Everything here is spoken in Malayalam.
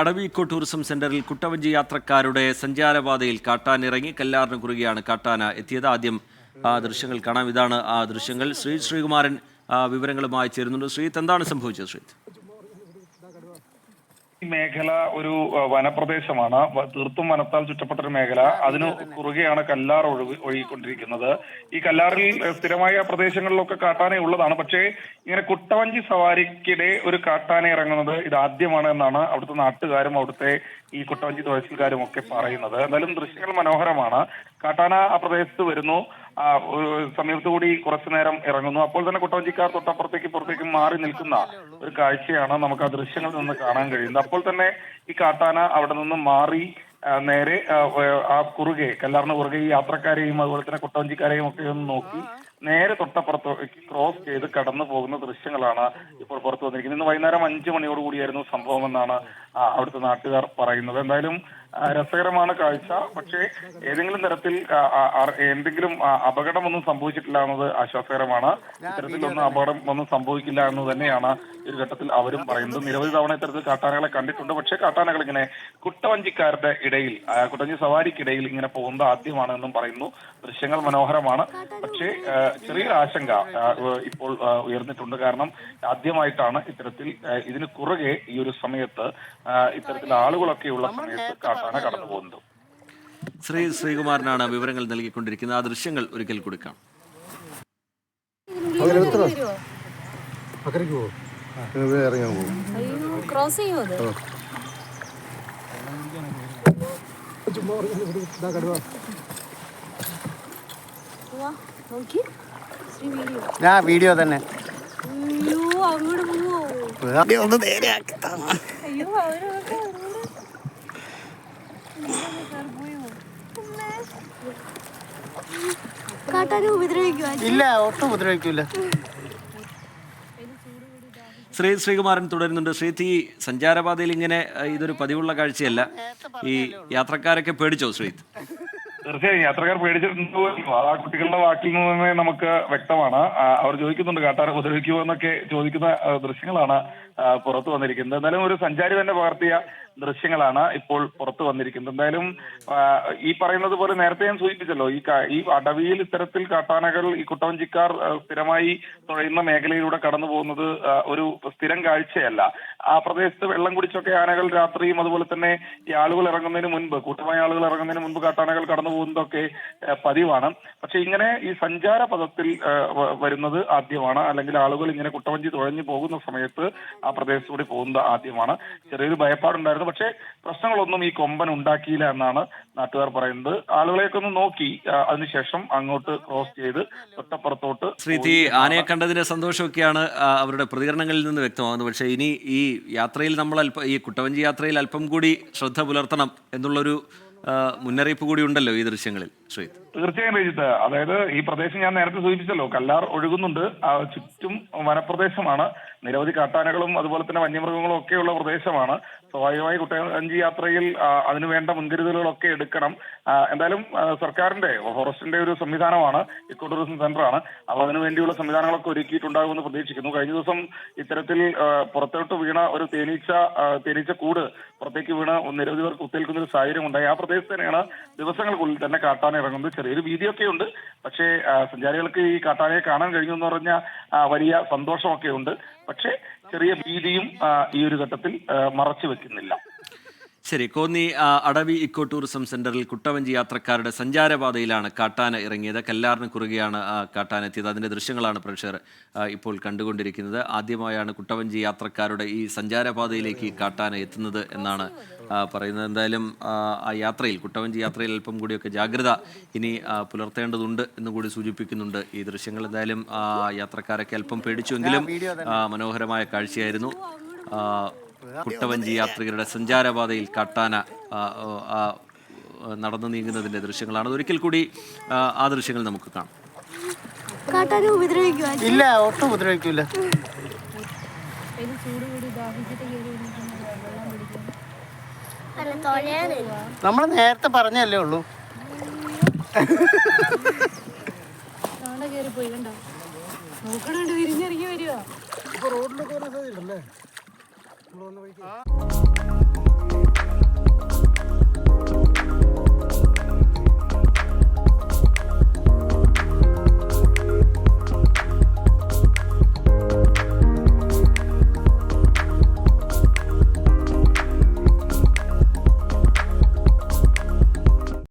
അടവി ഇക്കോ ടൂറിസം സെന്ററിൽ കുട്ടവഞ്ചി യാത്രക്കാരുടെ സഞ്ചാരപാതയിൽ കാട്ടാന ഇറങ്ങി. കല്ലാറിന് കുറുകെയാണ് കാട്ടാന എത്തിയത്. ആദ്യം ആ ദൃശ്യങ്ങൾ കാണാം. ഇതാണ് ആ ദൃശ്യങ്ങൾ. ശ്രീകുമാരൻ വിവരങ്ങളുമായി ചേരുന്നുണ്ട്. ശ്രീത്ത്, എന്താണ് സംഭവിച്ചത്? ശ്രീത്ത്, ഈ മേഖല ഒരു വനപ്രദേശമാണ്. തീർത്തും വനത്താൽ ചുറ്റപ്പെട്ട ഒരു മേഖല. അതിനു കുറുകെയാണ് കല്ലാർ ഒഴുകിക്കൊണ്ടിരിക്കുന്നത്. ഈ കല്ലാറിൽ സ്ഥിരമായ പ്രദേശങ്ങളിലൊക്കെ കാട്ടാന ഉള്ളതാണ്. പക്ഷേ ഇങ്ങനെ കുട്ടവഞ്ചി സവാരിക്കിടെ ഒരു കാട്ടാന ഇറങ്ങുന്നത് ഇതാദ്യമാണ് എന്നാണ് അവിടുത്തെ നാട്ടുകാരും അവിടുത്തെ ഈ കുട്ടവഞ്ചി തുഴച്ചിൽക്കാരും ഒക്കെ പറയുന്നത്. എന്തായാലും ദൃശ്യങ്ങൾ മനോഹരമാണ്. കാട്ടാന ആ പ്രദേശത്ത് വരുന്നു, സമീപത്തു കൂടി കുറച്ചു നേരം ഇറങ്ങുന്നു. അപ്പോൾ തന്നെ കുട്ടവഞ്ചിക്കാർ പുറത്തേക്ക് മാറി നിൽക്കുന്ന ഒരു കാഴ്ചയാണ് നമുക്ക് ആ ദൃശ്യങ്ങളിൽ നിന്ന് കാണാൻ കഴിയുന്നത്. അപ്പോൾ തന്നെ ഈ കാട്ടാന അവിടെ നിന്ന് മാറി നേരെ ആ കുറുകെ, കല്ലാറിന് കുറുകെ ഈ യാത്രക്കാരെയും അതുപോലെ തന്നെ കുട്ടവഞ്ചിക്കാരെയും ഒക്കെ ഒന്ന് നോക്കി നേരെ തൊട്ടപ്പുറത്ത് ക്രോസ് ചെയ്ത് കടന്നു പോകുന്ന ദൃശ്യങ്ങളാണ് ഇപ്പോൾ പുറത്തു വന്നിരിക്കുന്നത്. ഇന്ന് വൈകുന്നേരം 5 മണിയോടുകൂടിയായിരുന്നു സംഭവം എന്നാണ് അവിടുത്തെ നാട്ടുകാർ പറയുന്നത്. എന്തായാലും രസകരമാണ് കാഴ്ച. പക്ഷേ ഏതെങ്കിലും തരത്തിൽ എന്തെങ്കിലും അപകടമൊന്നും സംഭവിച്ചിട്ടില്ല എന്നത് ആശ്വാസകരമാണ്. ഇത്തരത്തിലൊന്നും അപകടം ഒന്നും സംഭവിക്കില്ല എന്ന് തന്നെയാണ് ഒരു ഘട്ടത്തിൽ അവരും പറയുന്നത്. നിരവധി തവണ ഇത്തരത്തിൽ കാട്ടാനകളെ കണ്ടിട്ടുണ്ട്. പക്ഷേ കാട്ടാനകൾ ഇങ്ങനെ കുട്ടവഞ്ചിക്കാരുടെ ഇടയിൽ, കുട്ടവഞ്ചി സവാരിക്കിടയിൽ ഇങ്ങനെ പോകുന്നത് ആദ്യമാണെന്നും പറയുന്നു. ദൃശ്യങ്ങൾ മനോഹരമാണ്. പക്ഷേ ചെറിയൊരു ആശങ്ക ഇപ്പോൾ ഉയർന്നിട്ടുണ്ട്. കാരണം ആദ്യമായിട്ടാണ് ഇത്തരത്തിൽ ഇതിന് കുറുകെ ഈ ഒരു സമയത്ത് ഇത്തരത്തിൽ ആളുകളൊക്കെയുള്ള സമയത്ത് കാട്ടാന കടന്നു പോകുന്നത്. ശ്രീകുമാരനാണ് വിവരങ്ങൾ നൽകിക്കൊണ്ടിരിക്കുന്നത്. ആ ദൃശ്യങ്ങൾ ഒരിക്കൽ കൊടുക്കാം. ഞാൻ വീഡിയോ തന്നെ ഒന്ന് നേരെയാക്കി. ഇല്ല, ഒട്ടും ഉപദ്രവിക്കൂല. ശ്രീകുമാരൻ തുടരുന്നുണ്ട്. ശ്രീത്ത്, ഈ സഞ്ചാരപാതയിൽ ഇങ്ങനെ ഇതൊരു പതിവുള്ള കാഴ്ചയല്ല. ഈ യാത്രക്കാരൊക്കെ പേടിച്ചോ ശ്രീത്ത്? തീർച്ചയായും യാത്രക്കാർ പേടിച്ചിട്ടുണ്ടോ? ആ കുട്ടികളുടെ വാക്കിൽ നിന്ന് തന്നെ നമുക്ക് വ്യക്തമാണ്. അവർ ചോദിക്കുന്നുണ്ട് കാട്ടാന ഉപദ്രവിക്കുമോ എന്നൊക്കെ ചോദിക്കുന്ന ദൃശ്യങ്ങളാണ് പുറത്തു വന്നിരിക്കുന്നത്. എന്തായാലും ഒരു സഞ്ചാരി തന്നെ പകർത്തിയ ദൃശ്യങ്ങളാണ് ഇപ്പോൾ പുറത്തു വന്നിരിക്കുന്നത്. എന്തായാലും ഈ പറയുന്നത് പോലെ നേരത്തെ ഞാൻ സൂചിപ്പിച്ചല്ലോ, ഈ അടവിയിൽ ഇത്തരത്തിൽ കാട്ടാനകൾ, ഈ കുട്ടവഞ്ചിക്കാർ സ്ഥിരമായി തുഴയുന്ന മേഖലയിലൂടെ കടന്നു പോകുന്നത് ഒരു സ്ഥിരം കാഴ്ചയല്ല. ആ പ്രദേശത്ത് വെള്ളം കുടിച്ചൊക്കെ ആനകൾ രാത്രിയും അതുപോലെ തന്നെ ഈ ആളുകൾ ഇറങ്ങുന്നതിന് മുൻപ്, കൂട്ടമായ ആളുകൾ ഇറങ്ങുന്നതിന് മുൻപ് കാട്ടാനകൾ കടന്നു പോകുന്നതൊക്കെ പതിവാണ്. പക്ഷെ ഇങ്ങനെ ഈ സഞ്ചാര പദത്തിൽ വരുന്നത് ആദ്യമാണ്. അല്ലെങ്കിൽ ആളുകൾ ഇങ്ങനെ കുട്ടവഞ്ചി തുഴഞ്ഞു പോകുന്ന സമയത്ത് ആ പ്രദേശത്തൂടെ പോകുന്നത് ആദ്യമാണ്. ചെറിയൊരു ഭയപ്പാടുണ്ടായിരുന്നു. പക്ഷേ പ്രശ്നങ്ങളൊന്നും ഈ കൊമ്പൻ ഉണ്ടാക്കിയില്ല എന്നാണ് നാട്ടുകാർ പറയുന്നത്. ആളുകളെയൊക്കെ ഒന്ന് നോക്കി അതിനുശേഷം അങ്ങോട്ട് ക്രോസ് ചെയ്ത് തൊട്ടപ്പുറത്തോട്ട്. ശ്രീതി, ആനയെ കണ്ടതിന്റെ സന്തോഷമൊക്കെയാണ് അവരുടെ പ്രതികരണങ്ങളിൽ നിന്ന് വ്യക്തമാകുന്നത്. പക്ഷേ ഇനി ഈ യാത്രയിൽ നമ്മൾ ഈ കുട്ടവഞ്ചി യാത്രയിൽ അല്പം കൂടി ശ്രദ്ധ പുലർത്തണം എന്നുള്ളൊരു മുന്നറിയിപ്പ് കൂടി ഉണ്ടല്ലോ ഈ ദൃശ്യങ്ങളിൽ. ശ്രീത്, തീർച്ചയായും രജിത്ത്, അതായത് ഈ പ്രദേശം ഞാൻ നേരത്തെ സൂചിപ്പിച്ചല്ലോ, കല്ലാർ ഒഴുകുന്നുണ്ട്. ചുറ്റും വനപ്രദേശമാണ്. നിരവധി കാട്ടാനകളും അതുപോലെ തന്നെ വന്യമൃഗങ്ങളും ഒക്കെയുള്ള പ്രദേശമാണ്. സ്വാഭാവികമായി കുട്ടവഞ്ചി യാത്രയിൽ അതിനുവേണ്ട മുൻകരുതലുകളൊക്കെ എടുക്കണം. എന്തായാലും സർക്കാരിന്റെ, ഫോറസ്റ്റിന്റെ ഒരു സംവിധാനമാണ് ഇക്കോ ടൂറിസം സെന്ററാണ്. അപ്പോൾ അതിനുവേണ്ടിയുള്ള സംവിധാനങ്ങളൊക്കെ ഒരുക്കിയിട്ടുണ്ടാകുമെന്ന് പ്രതീക്ഷിക്കുന്നു. കഴിഞ്ഞ ദിവസം ഇത്തരത്തിൽ പുറത്തോട്ട് വീണ ഒരു തേനീച്ച കൂട് പുറത്തേക്ക് വീണ് നിരവധി പേർക്ക് കുത്തേൽക്കുന്ന ഒരു സാഹചര്യം ഉണ്ടായി. ആ പ്രദേശത്ത് തന്നെയാണ് ദിവസങ്ങൾക്കുള്ളിൽ തന്നെ കാട്ടാന ഇറങ്ങുന്നത്. ചെറിയൊരു ഭീതിയൊക്കെ ഉണ്ട്. പക്ഷേ സഞ്ചാരികൾക്ക് ഈ കാട്ടാനയെ കാണാൻ കഴിഞ്ഞു എന്ന് പറഞ്ഞ വലിയ സന്തോഷമൊക്കെ ഉണ്ട്. പക്ഷേ ചെറിയ ഭീതിയും ഈ ഒരു ഘട്ടത്തിൽ മറച്ചു വെക്കുന്നില്ല. ശരി, കോന്നി അടവി ഇക്കോ ടൂറിസം സെന്ററിൽ കുട്ടവഞ്ചി യാത്രക്കാരുടെ സഞ്ചാരപാതയിലാണ് കാട്ടാന ഇറങ്ങിയത്. കല്ലാറിന് കുറുകെയാണ് കാട്ടാന എത്തിയത്. അതിൻ്റെ ദൃശ്യങ്ങളാണ് പ്രേക്ഷകർ ഇപ്പോൾ കണ്ടുകൊണ്ടിരിക്കുന്നത്. ആദ്യമായാണ് കുട്ടവഞ്ചി യാത്രക്കാരുടെ ഈ സഞ്ചാരപാതയിലേക്ക് കാട്ടാന എത്തുന്നത് എന്നാണ് പറയുന്നത്. എന്തായാലും ആ യാത്രയിൽ, കുട്ടവഞ്ചി യാത്രയിൽ അല്പം കൂടിയൊക്കെ ജാഗ്രത ഇനി പുലർത്തേണ്ടതുണ്ട് എന്നുകൂടി സൂചിപ്പിക്കുന്നുണ്ട് ഈ ദൃശ്യങ്ങൾ. എന്തായാലും യാത്രക്കാരൊക്കെ അല്പം പേടിച്ചുവെങ്കിലും മനോഹരമായ കാഴ്ചയായിരുന്നു. കുട്ടവഞ്ചി യാത്രികരുടെ സഞ്ചാരപാതയിൽ കാട്ടാന നടന്നു നീങ്ങുന്നതിൻ്റെ ദൃശ്യങ്ങളാണ്. ഒരിക്കൽ കൂടി ആ ദൃശ്യങ്ങൾ നമുക്ക് കാണാം. ഇല്ല, ഒട്ടും ഉപദ്രവിക്കൂല. നമ്മൾ നേരത്തെ പറഞ്ഞല്ലേ ഉള്ളൂ. നോക്കണുണ്ട്, വിരിഞ്ഞിറങ്ങി വരുവാ.